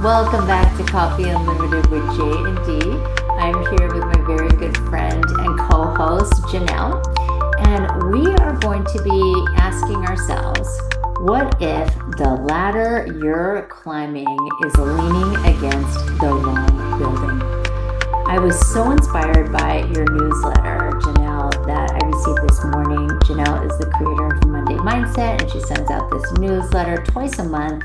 Welcome back to Coffee Unlimited with J and D. I'm here with my very good friend and co-host Janelle, and we are going to be asking ourselves, what if the ladder you're climbing is leaning against the wrong building? I was so inspired by your newsletter, Janelle, that I received this morning. Janelle is the creator of Monday Mindset, and she sends out this newsletter twice a month.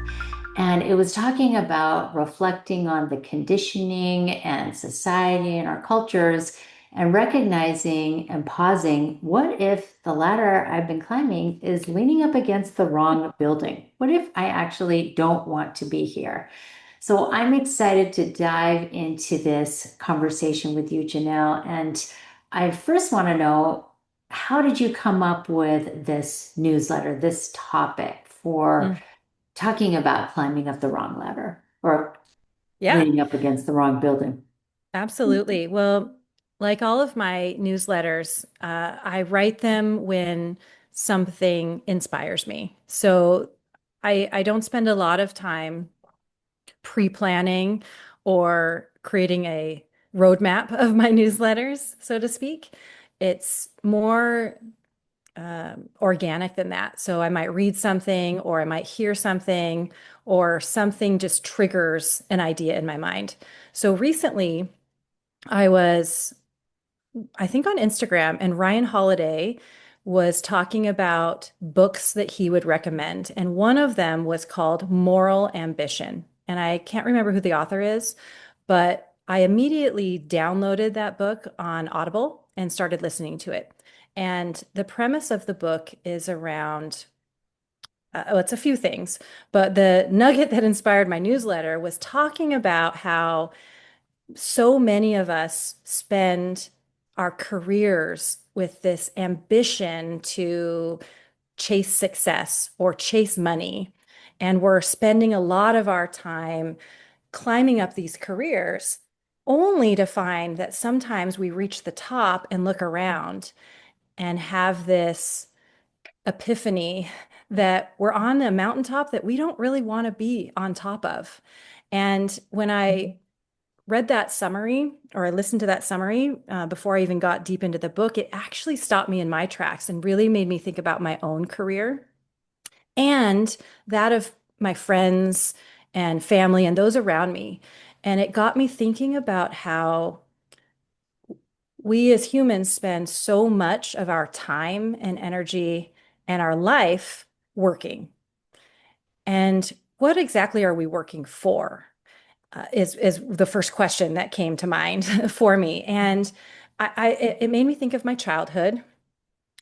And it was talking about reflecting on the conditioning and society and our cultures and recognizing and pausing. What if the ladder I've been climbing is leaning up against the wrong building? What if I actually don't want to be here? So I'm excited to dive into this conversation with you, Janelle. And I first want to know, how did you come up with this newsletter, this topic for Mm, talking about climbing up the wrong ladder or yeah, leaning up against the wrong building? absolutely. Well, like all of my newsletters, I write them when something inspires me. So I don't spend a lot of time pre-planning or creating a roadmap of my newsletters, so to speak. It's more organic than that. So I might read something, or I might hear something, or something just triggers an idea in my mind. So recently, I was, I think, on Instagram, and Ryan Holiday was talking about books that he would recommend. And one of them was called Moral Ambition. And I can't remember who the author is, but I immediately downloaded that book on Audible and started listening to it. And the premise of the book is around, oh, it's a few things, but the nugget that inspired my newsletter was talking about how so many of us spend our careers with this ambition to chase success or chase money. And we're spending a lot of our time climbing up these careers only to find that sometimes we reach the top and look around and have this epiphany that we're on a mountaintop that we don't really want to be on top of. And when I read that summary, or I listened to that summary before I even got deep into the book, it actually stopped me in my tracks and really made me think about my own career and that of my friends and family and those around me. And it got me thinking about how we as humans spend so much of our time and energy and our life working. And what exactly are we working for? Is the first question that came to mind for me. And it made me think of my childhood.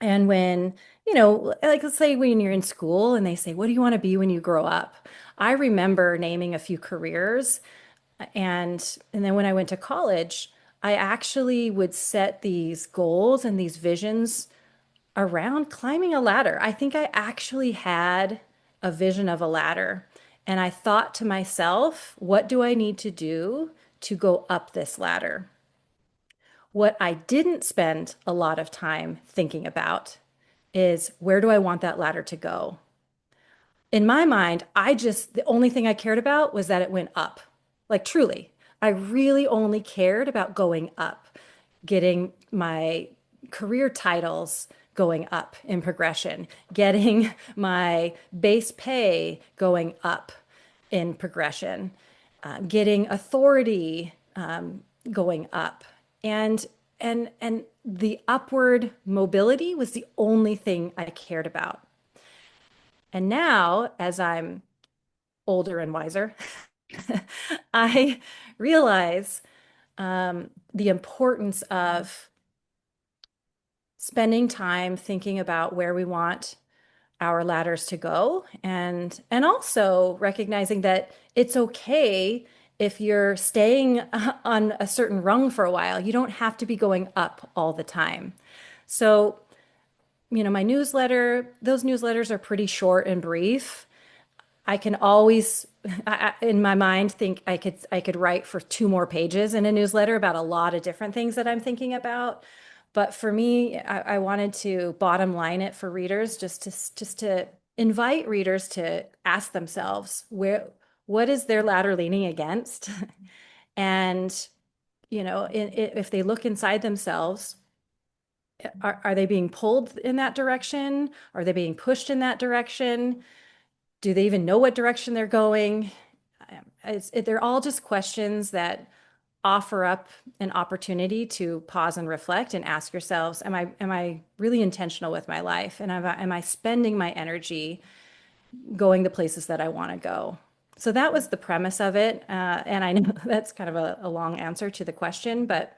And when, like let's say when you're in school and they say, what do you want to be when you grow up? I remember naming a few careers, and then when I went to college, I actually would set these goals and these visions around climbing a ladder. I think I actually had a vision of a ladder. And I thought to myself, what do I need to do to go up this ladder? What I didn't spend a lot of time thinking about is, where do I want that ladder to go? In my mind, the only thing I cared about was that it went up. Like truly, I really only cared about going up, getting my career titles going up in progression, getting my base pay going up in progression, getting authority going up. And and the upward mobility was the only thing I cared about. And now, as I'm older and wiser, I realize the importance of spending time thinking about where we want our ladders to go, and also recognizing that it's okay if you're staying on a certain rung for a while. You don't have to be going up all the time. So, my newsletter, those newsletters are pretty short and brief. I can always, in my mind, think I could write for 2 more pages in a newsletter about a lot of different things that I'm thinking about. But for me, I wanted to bottom line it for readers, just to invite readers to ask themselves, what is their ladder leaning against? And, if they look inside themselves, are they being pulled in that direction? Are they being pushed in that direction? Do they even know what direction they're going? They're all just questions that offer up an opportunity to pause and reflect and ask yourselves, am I really intentional with my life? And am I spending my energy going the places that I want to go? So that was the premise of it. And I know that's kind of a long answer to the question, but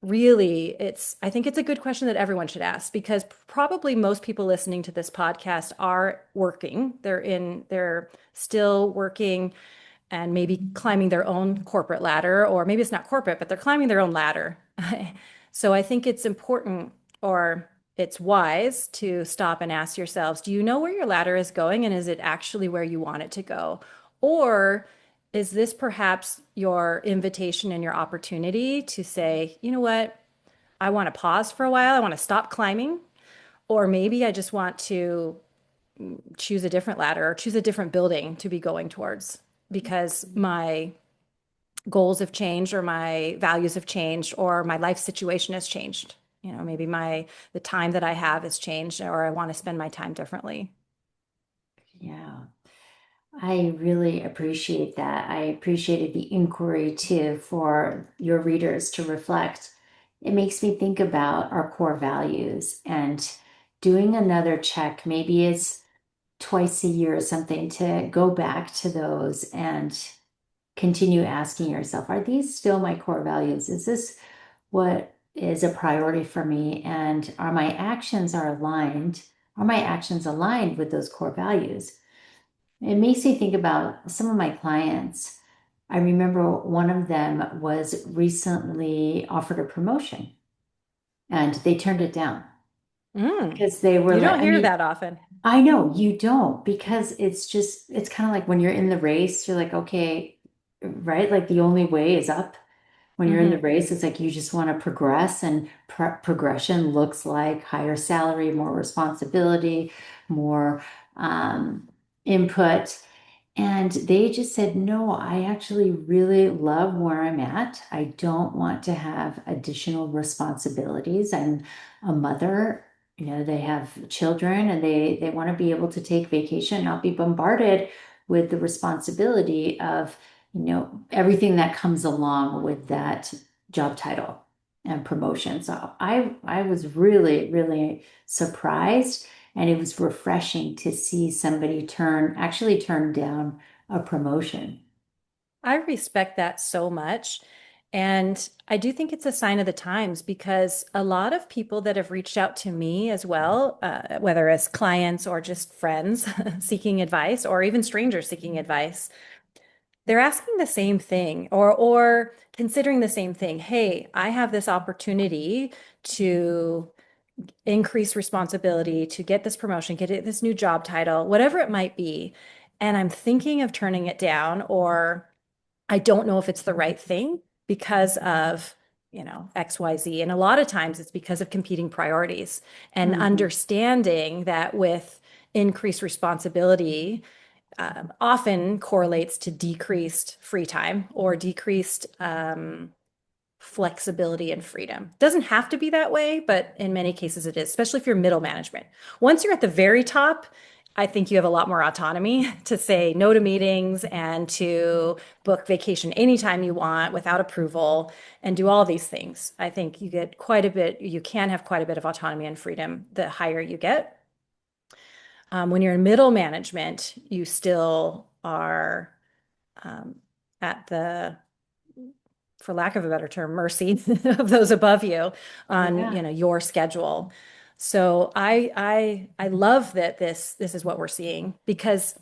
really, I think it's a good question that everyone should ask because probably most people listening to this podcast are working. They're still working and maybe climbing their own corporate ladder, or maybe it's not corporate, but they're climbing their own ladder. So I think it's important, or it's wise to stop and ask yourselves, do you know where your ladder is going, and is it actually where you want it to go? Or is this perhaps your invitation and your opportunity to say, you know what? I want to pause for a while. I want to stop climbing. Or maybe I just want to choose a different ladder or choose a different building to be going towards because my goals have changed or my values have changed or my life situation has changed. Maybe the time that I have has changed or I want to spend my time differently. Yeah. I really appreciate that. I appreciated the inquiry too for your readers to reflect. It makes me think about our core values and doing another check. Maybe it's twice a year or something to go back to those and continue asking yourself, are these still my core values? Is this what is a priority for me? And are my actions aligned with those core values? It makes me think about some of my clients. I remember one of them was recently offered a promotion and they turned it down Mm, because they were you like, don't I hear mean, that often. I know you don't because it's kind of like when you're in the race, you're like, okay, right? Like the only way is up. When you're in the Hmm. race, it's like you just want to progress, and progression looks like higher salary, more responsibility, more input. And they just said, no, I actually really love where I'm at. I don't want to have additional responsibilities. I'm a mother. They have children and they want to be able to take vacation, not be bombarded with the responsibility of, everything that comes along with that job title and promotion. So I was really, really surprised. And it was refreshing to see somebody actually turn down a promotion. I respect that so much. And I do think it's a sign of the times because a lot of people that have reached out to me as well, whether as clients or just friends seeking advice, or even strangers seeking advice, they're asking the same thing or considering the same thing. Hey, I have this opportunity to increase responsibility, to get this promotion, this new job title, whatever it might be. And I'm thinking of turning it down, or I don't know if it's the right thing because of, XYZ. And a lot of times it's because of competing priorities and Mhm. understanding that with increased responsibility, often correlates to decreased free time or decreased flexibility and freedom. Doesn't have to be that way, but in many cases it is, especially if you're middle management. Once you're at the very top, I think you have a lot more autonomy to say no to meetings and to book vacation anytime you want without approval and do all these things. I think you can have quite a bit of autonomy and freedom the higher you get. When you're in middle management, you still are um, at the, for lack of a better term, mercy of those above you on, Yeah. your schedule. So I love that this is what we're seeing because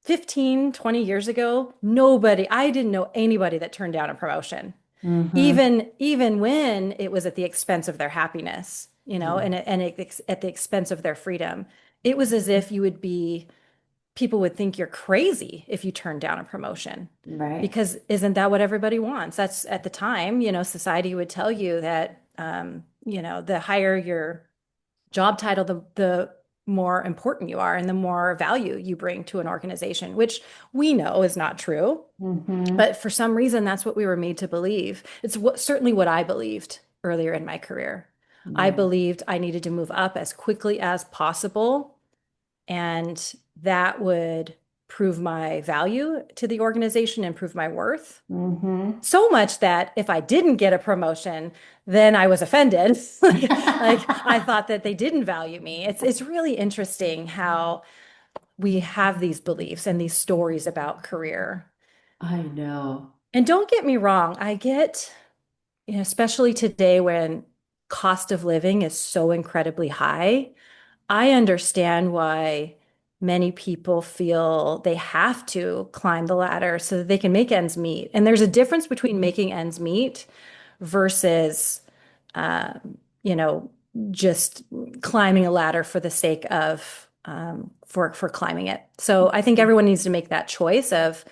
15, 20 years ago, I didn't know anybody that turned down a promotion, Hmm. even when it was at the expense of their happiness, Yeah. at the expense of their freedom. It was as if people would think you're crazy if you turn down a promotion. Right. Because isn't that what everybody wants? That's at the time, society would tell you that, the higher your job title, the more important you are and the more value you bring to an organization, which we know is not true. Mm-hmm. But for some reason, that's what we were made to believe. It's certainly what I believed earlier in my career. I Yeah. believed I needed to move up as quickly as possible, and that would prove my value to the organization and prove my worth. Mm-hmm. So much that if I didn't get a promotion, then I was offended. Like I thought that they didn't value me. It's really interesting how we have these beliefs and these stories about career. I know. And don't get me wrong, I get, especially today when cost of living is so incredibly high, I understand why many people feel they have to climb the ladder so that they can make ends meet. And there's a difference between making ends meet versus, uh, you know, just climbing a ladder for the sake of for climbing it. So I think everyone needs to make that choice of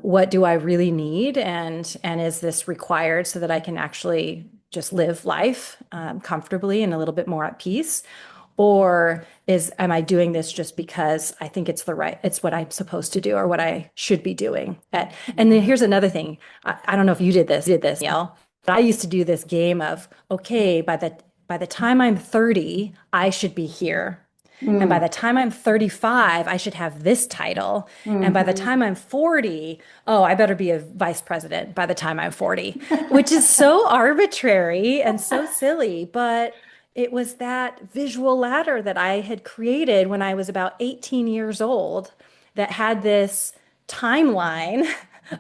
what do I really need, and is this required so that I can actually just live life comfortably and a little bit more at peace, or am I doing this just because I think it's what I'm supposed to do or what I should be doing? And then here's another thing. I don't know if you did this, Neil, but I used to do this game of, okay, by the time I'm 30, I should be here. And by Mm. the time I'm 35, I should have this title. And by the Mm-hmm. time I'm 40, oh, I better be a vice president by the time I'm 40, which is so arbitrary and so silly. But it was that visual ladder that I had created when I was about 18 years old that had this timeline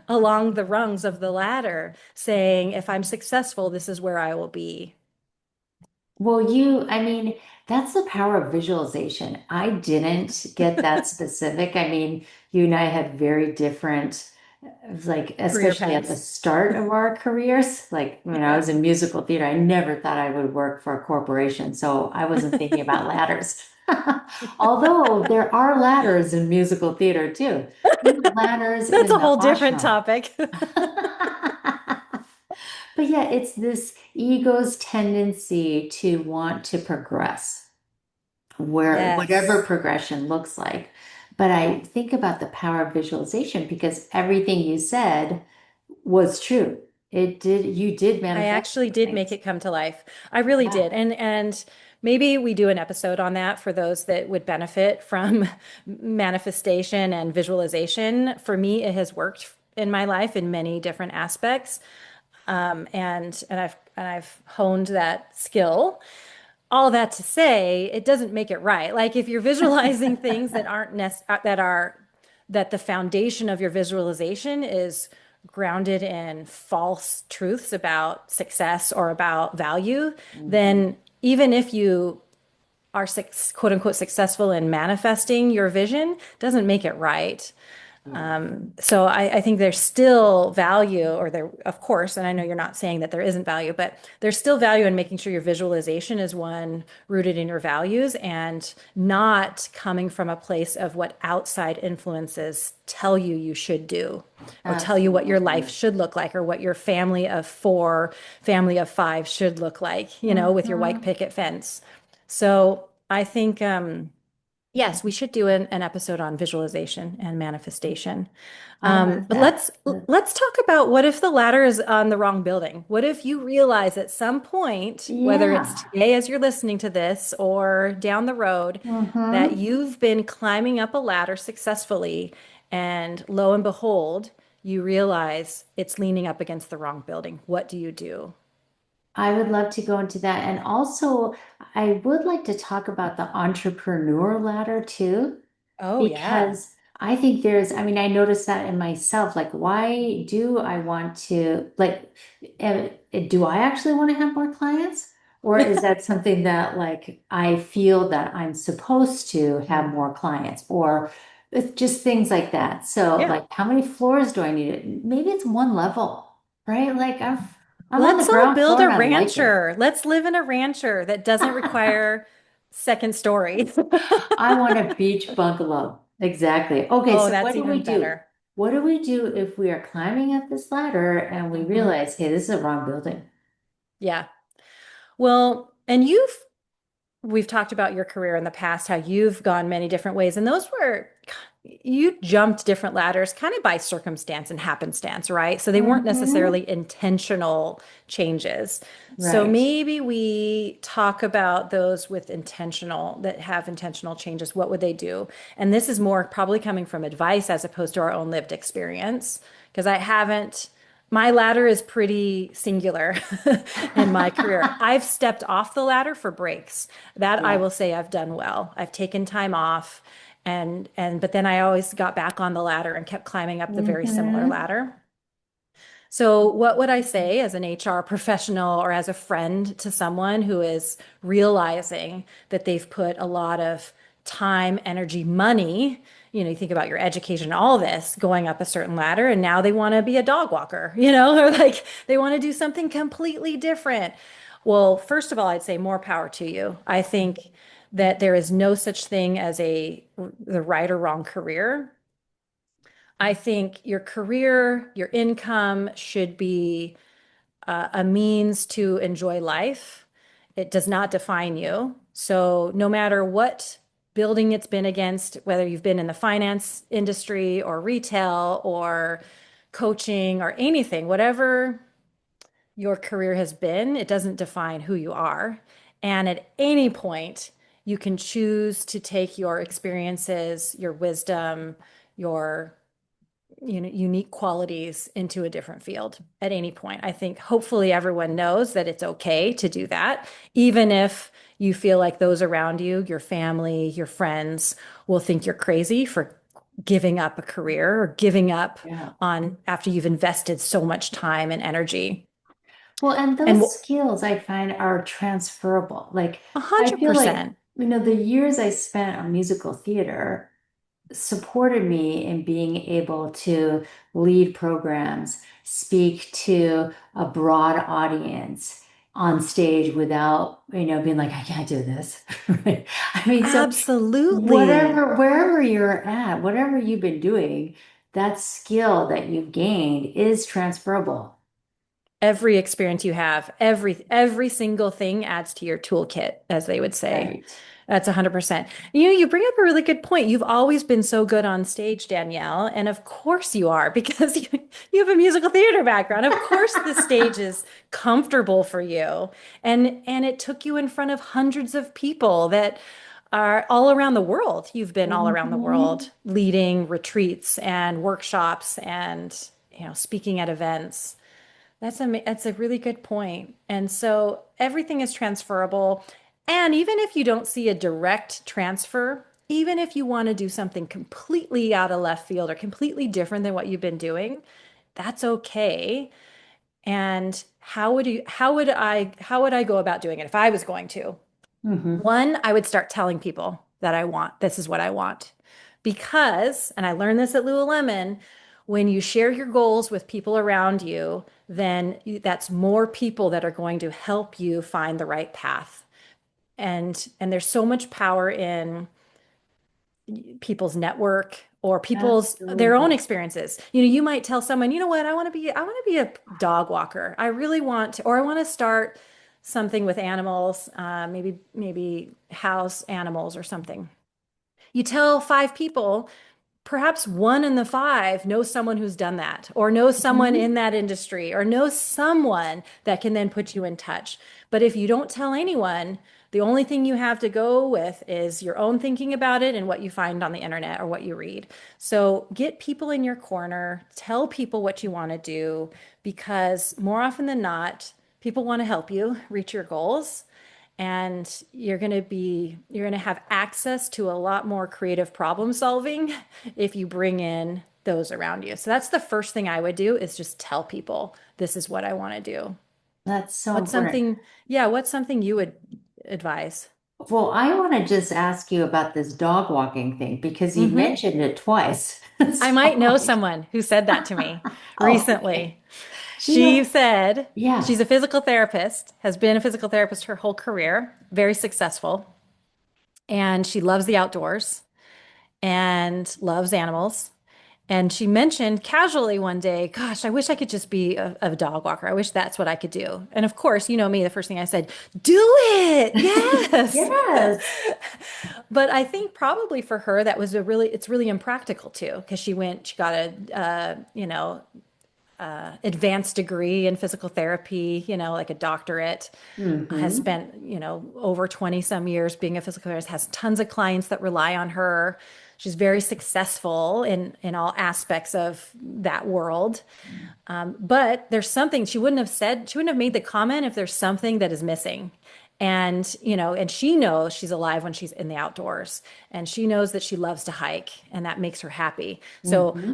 along the rungs of the ladder saying, if I'm successful, this is where I will be. Well, I mean, that's the power of visualization. I didn't get that specific. I mean, you and I had very different, like, Career especially at the paths. start of our careers. Like when I was in musical theater, I never thought I would work for a corporation. So I wasn't thinking about ladders. Although there are ladders in musical theater too. There are ladders That's in a the whole different ashram. topic. But yeah, it's this ego's tendency to want to progress, where whatever Yes. progression looks like. But I think about the power of visualization because everything you said was true. You did I manifest actually those did make things. it come to life. I really Yeah. did. And maybe we do an episode on that for those that would benefit from manifestation and visualization. For me, it has worked in my life in many different aspects. And I've honed that skill. All that to say, it doesn't make it right. Like if you're visualizing things that aren't that the foundation of your visualization is grounded in false truths about success or about value, Mhm. then even if you are quote unquote successful in manifesting your vision, doesn't make it right. Yeah. So I think there's still value, or there, of course, and I know you're not saying that there isn't value, but there's still value in making sure your visualization is one rooted in your values and not coming from a place of what outside influences tell you you should do, or tell you what your life Absolutely. should look like, or what your family of four, family of five should look like, with your white Mhm. picket fence. So I think, yes, we should do an episode on visualization and manifestation. I love But that. let's talk about what if the ladder is on the wrong building? What if you realize at some point, whether it's Yeah. today as you're listening to this or down the road, that Hmm. you've been climbing up a ladder successfully, and lo and behold, you realize it's leaning up against the wrong building. What do you do? I would love to go into that. And also, I would like to talk about the entrepreneur ladder too, Oh, yeah. because I think I mean, I noticed that in myself. Like, why do I want to, like, do I actually want to have more clients? Or is that something that, like, I feel that I'm supposed to have more clients? Or it's just things like that. So, Yeah. like, how many floors do I need? Maybe it's one level, right? Like, I'm on the Let's all ground build floor a and I like it. rancher. Let's live in a rancher that doesn't require second story. I want a beach bungalow. Exactly. Okay, Oh, so that's what do we even do? better. What do we do if we are climbing up this ladder and we Mhm. realize, hey, this is the wrong building? Yeah. Well, and you've we've talked about your career in the past, how you've gone many different ways, and those were you jumped different ladders kind of by circumstance and happenstance, right? So they weren't Hmm. necessarily intentional changes. So Right. maybe we talk about those with intentional, that have intentional changes. What would they do? And this is more probably coming from advice as opposed to our own lived experience, because I haven't. My ladder is pretty singular in my career. I've stepped off the ladder for breaks. That I Yeah. will say I've done well. I've taken time off and but then I always got back on the ladder and kept climbing up the very similar Hmm. ladder. So, what would I say as an HR professional or as a friend to someone who is realizing that they've put a lot of time, energy, money, you think about your education, all this going up a certain ladder, and now they want to be a dog walker, or like they want to do something completely different. Well, first of all, I'd say more power to you. I think that there is no such thing as the right or wrong career. I think your career, your income should be a means to enjoy life. It does not define you. So, no matter what building it's been against, whether you've been in the finance industry or retail or coaching or anything, whatever your career has been, it doesn't define who you are. And at any point, you can choose to take your experiences, your wisdom, your unique qualities into a different field at any point. I think hopefully everyone knows that it's okay to do that, even if you feel like those around you, your family, your friends will think you're crazy for giving up a career or giving up Yeah. on after you've invested so much time and energy. Well, and And those skills I find are transferable. Like, a I hundred feel like, percent. the years I spent on musical theater supported me in being able to lead programs, speak to a broad audience on stage without, being like, I can't do this. Right? I mean, so Absolutely. wherever you're at, whatever you've been doing, that skill that you've gained is transferable. Every experience you have, every single thing adds to your toolkit, as they would say. Right. That's 100%. You bring up a really good point. You've always been so good on stage, Danielle, and of course you are because you have a musical theater background. Of course the stage is comfortable for you. And it took you in front of hundreds of people that are all around the world. You've been all around the Mhm. world leading retreats and workshops and speaking at events. That's a really good point. And so everything is transferable. And even if you don't see a direct transfer, even if you want to do something completely out of left field or completely different than what you've been doing, that's okay. And how would I go about doing it if I was going to? Mhm. One, I would start telling people that this is what I want. Because, and I learned this at Lululemon, when you share your goals with people around you, then that's more people that are going to help you find the right path. And there's so much power in people's network or people's their own Absolutely. experiences. You might tell someone, you know what, I want to be a dog walker. I really want to, or I want to start something with animals, maybe house animals or something. You tell five people, perhaps one in the five knows someone who's done that, or knows someone in Mhm. that industry, or knows someone that can then put you in touch. But if you don't tell anyone, the only thing you have to go with is your own thinking about it and what you find on the internet or what you read. So get people in your corner, tell people what you want to do, because more often than not, people want to help you reach your goals and you're going to have access to a lot more creative problem solving if you bring in those around you. So that's the first thing I would do is just tell people this is what I want to do. That's so What's important. something, yeah, what's something you would advise? Well, I want to just ask you about this dog walking thing because you Hmm. mentioned it twice. I might know So, someone who said that to me oh, okay. recently. She said Yeah. she's a physical therapist, has been a physical therapist her whole career, very successful, and she loves the outdoors and loves animals. And she mentioned casually one day, gosh, I wish I could just be a dog walker. I wish that's what I could do. And of course, you know me, the first thing I said, do it. Yes. Yes. But I think probably for her, that was it's really impractical too, because she got advanced degree in physical therapy, like a doctorate, has Hmm. spent, over 20 some years being a physical therapist, has tons of clients that rely on her. She's very successful in all aspects of that world. But there's something she wouldn't have made the comment if there's something that is missing. And she knows she's alive when she's in the outdoors, and she knows that she loves to hike, and that makes her happy. So Hmm.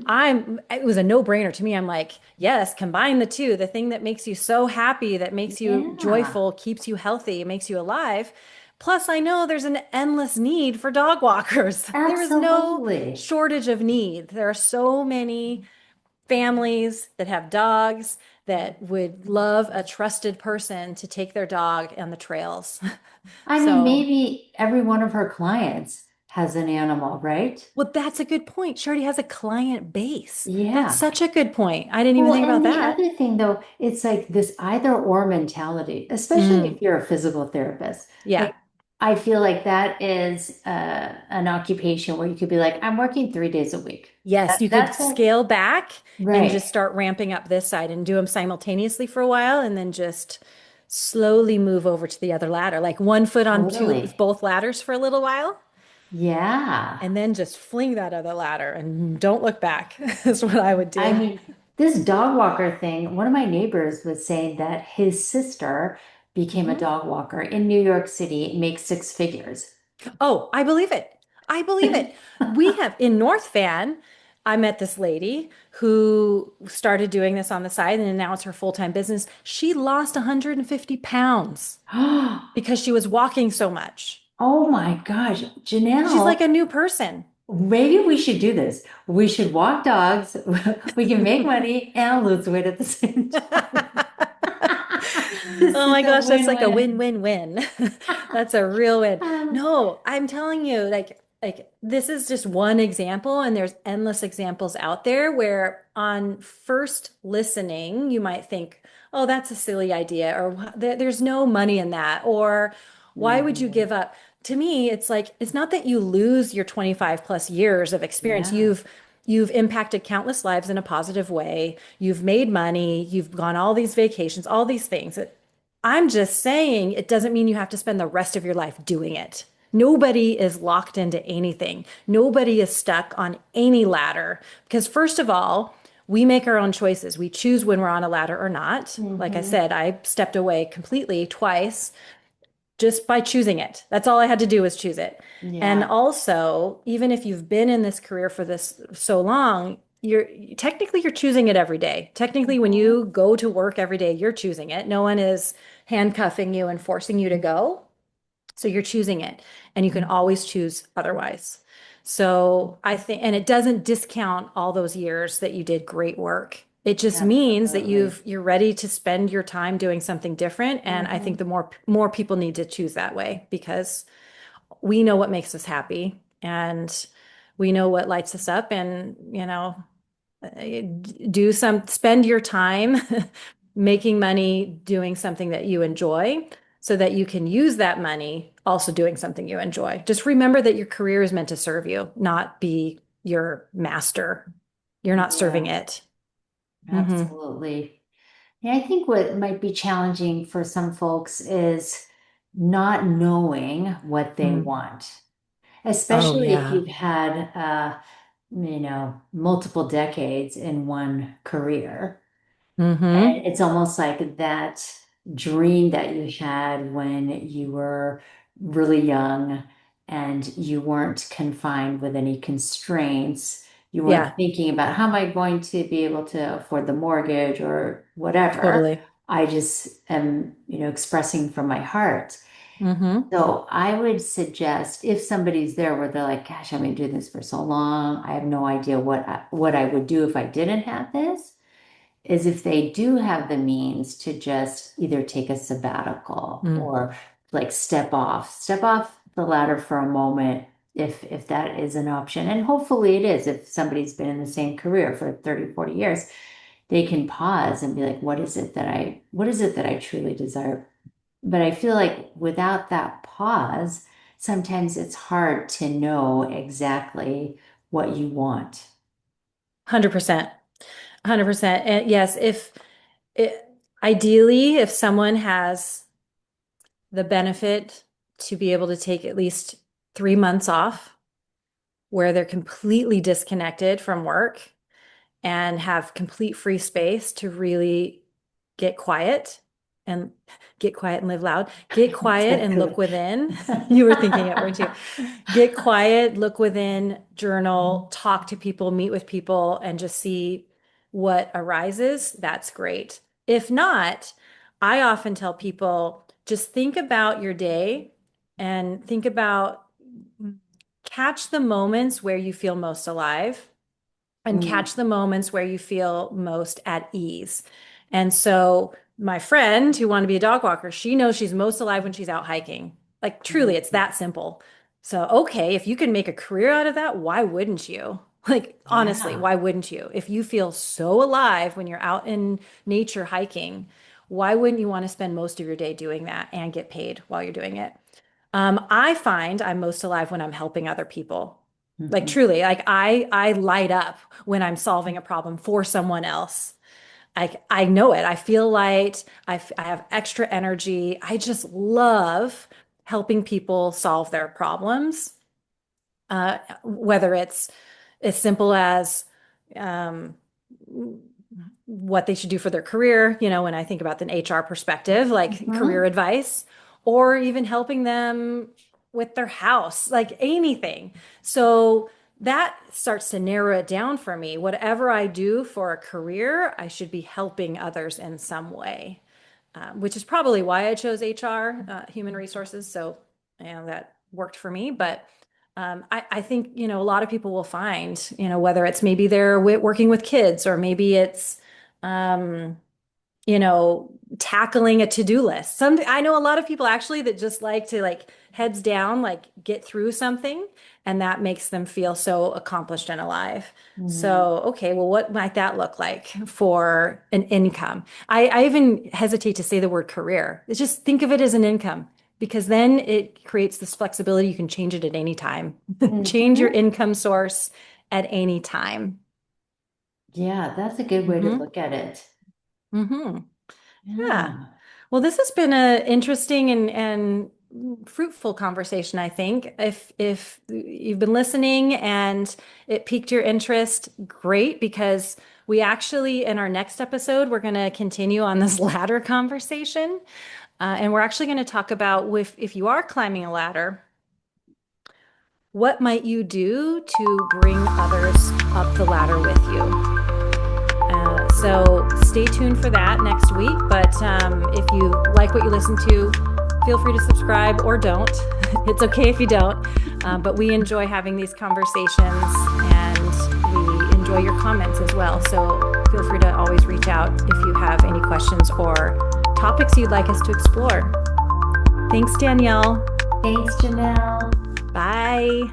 it was a no-brainer to me. I'm like, yes, combine the two. The thing that makes you so happy, that makes you Yeah, joyful, keeps you healthy, makes you alive. Plus, I know there's an endless need for dog walkers. There is no absolutely. shortage of need. There are so many families that have dogs that would love a trusted person to take their dog on the trails. I mean, So, maybe every one of her clients has an animal, right? well, that's a good point. She already has a client base. That's Yeah. such a good point. I didn't even Well, think about and the that. other thing though, it's like this either or mentality, especially Mm, if you're a physical therapist. yeah. Like, I feel like that is an occupation where you could be like, I'm working 3 days a week. Yes, you could That's it. scale back and Right. just start ramping up this side and do them simultaneously for a while and then just slowly move over to the other ladder, like one foot on Totally. both ladders for a little while. Yeah. And then just fling that other ladder and don't look back is what I would I do. mean, this dog walker thing, one of my neighbors was saying that his sister became a Mhm. dog walker in New York City, makes 6 figures. Oh, I believe it. I believe it. We have in North Van, I met this lady who started doing this on the side and now it's her full-time business. She lost 150 pounds because she was walking so much. Oh my gosh, She's like Janelle, a new person. maybe we should do this. We should walk dogs. We can make money and lose weight at the same time. This Oh is my a gosh, that's like a win-win. win-win-win. That's a real win. No, I'm telling you, like this is just one example, and there's endless examples out there where on first listening, you might think, "Oh, that's a silly idea," or There's no money in that," or "Why would you Mhm. give up?" To me, it's like it's not that you lose your 25 plus years of experience. Yeah. You've impacted countless lives in a positive way. You've made money. You've gone all these vacations, all these things. I'm just saying it doesn't mean you have to spend the rest of your life doing it. Nobody is locked into anything. Nobody is stuck on any ladder because, first of all, we make our own choices. We choose when we're on a ladder or not. Like I Hmm. said, I stepped away completely twice just by choosing it. That's all I had to do was choose it. And Yeah. also, even if you've been in this career for this so long, you're choosing it every day. Technically, when Mhm. you go to work every day, you're choosing it. No one is handcuffing you and forcing you to go. So you're choosing it, and you can always choose otherwise. So I think, and it doesn't discount all those years that you did great work. It just means that Absolutely. you're ready to spend your time doing something different. And I think Hmm. the more people need to choose that way because we know what makes us happy and we know what lights us up. And spend your time making money doing something that you enjoy so that you can use that money also doing something you enjoy. Just remember that your career is meant to serve you, not be your master. You're not serving Yeah, it. Hmm. absolutely. Yeah, I think what might be challenging for some folks is not knowing what they Mm. want, Oh, especially if yeah. you've had, multiple decades in one career. Hmm. And it's almost like that dream that you had when you were really young and you weren't confined with any constraints. You weren't Yeah, thinking about how am I going to be able to afford the mortgage or whatever. totally. I just am, expressing from my heart. Hmm. So I would suggest if somebody's there where they're like, gosh, I've been doing this for so long, I have no idea what I would do if I didn't have this is if they do have the means to just either take a sabbatical Mm. or like step off the ladder for a moment if that is an option. And hopefully it is. If somebody's been in the same career for 30, 40 years, they can pause and be like, what is it that I truly desire? But I feel like without that pause, sometimes it's hard to know exactly what you want. 100%. 100%. And yes, if it, ideally, if someone has the benefit to be able to take at least 3 months off where they're completely disconnected from work and have complete free space to really get quiet and get quiet and live loud, get quiet and look Exactly. within. You were thinking it, weren't you? Get quiet, look within, journal, talk to people, meet with people, and just see what arises. That's great. If not, I often tell people just think about your day and think about catch the moments where you feel most alive and Mm, catch the moments where you feel most at ease. And so my friend who wanted to be a dog walker, she knows she's most alive when she's out hiking. Like truly, it's mm, that simple. So, okay, if you can make a career out of that, why wouldn't you? Like, honestly, yeah. why wouldn't you? If you feel so alive when you're out in nature hiking, why wouldn't you want to spend most of your day doing that and get paid while you're doing it? I find I'm most alive when I'm helping other people. Like Mhm. truly, like I light up when I'm solving a problem for someone else. I know it. I feel light. I have extra energy. I just love helping people solve their problems. Whether it's as simple as um, what they should do for their career, when I think about the HR perspective, like career Mhm. advice, or even helping them with their house, like anything. So that starts to narrow it down for me. Whatever I do for a career, I should be helping others in some way, which is probably why I chose HR, human resources. So, that worked for me. But I think, a lot of people will find, whether it's maybe they're working with kids or maybe it's, um, tackling a to-do list. I know a lot of people actually that just like to like heads down, like get through something, and that makes them feel so accomplished and alive. Mhm. So, okay, well, what might that look like for an income? I even hesitate to say the word career. It's just think of it as an income because then it creates this flexibility. You can change it at any time. Change your Mhm. income source at any time. Yeah, that's a good way to Hmm. look at it. Hmm. Yeah. Yeah. Well, this has been a interesting and fruitful conversation, I think. If you've been listening and it piqued your interest, great, because we actually, in our next episode, we're going to continue on this ladder conversation. And we're actually going to talk about if you are climbing a ladder, what might you do to bring others up the ladder with you? So stay tuned for that next week. But if you like what you listen to, feel free to subscribe or don't. It's okay if you don't. But we enjoy having these conversations and we enjoy your comments as well. So feel free to always reach out if you have any questions or topics you'd like us to explore. Thanks, Danielle. Thanks, Janelle. Bye.